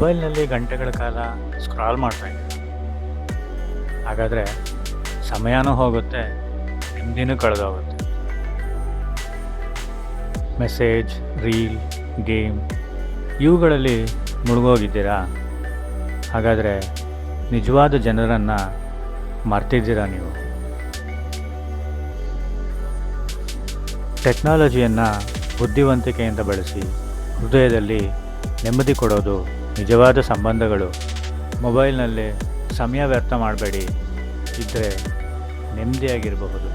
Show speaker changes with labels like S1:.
S1: ಮೊಬೈಲ್ನಲ್ಲಿ ಗಂಟೆಗಳ ಕಾಲ ಸ್ಕ್ರಾಲ್ ಮಾಡ್ತಾ ಇದ್ದೀರಾ? ಹಾಗಾದರೆ ಸಮಯನೂ ಹೋಗುತ್ತೆ, ನೆಮ್ಮದಿನೂ ಕಳೆದೋಗುತ್ತೆ. ಮೆಸೇಜ್, ರೀಲ್, ಗೇಮ್ ಇವುಗಳಲ್ಲಿ ಮುಳುಗೋಗಿದ್ದೀರಾ? ಹಾಗಾದರೆ ನಿಜವಾದ ಜನರನ್ನು ಮರ್ತಿದ್ದೀರಾ ನೀವು? ಟೆಕ್ನಾಲಜಿಯನ್ನು ಬುದ್ಧಿವಂತಿಕೆಯಿಂದ ಬಳಸಿ ಹೃದಯದಲ್ಲಿ ನೆಮ್ಮದಿ ಕೊಡೋದು ನಿಜವಾದ ಸಂಬಂಧಗಳು. ಮೊಬೈಲ್ನಲ್ಲಿ ಸಮಯ ವ್ಯರ್ಥ ಮಾಡಬೇಡಿ, ಇದ್ದರೆ ನೆಮ್ಮದಿಯಾಗಿರಬಹುದು.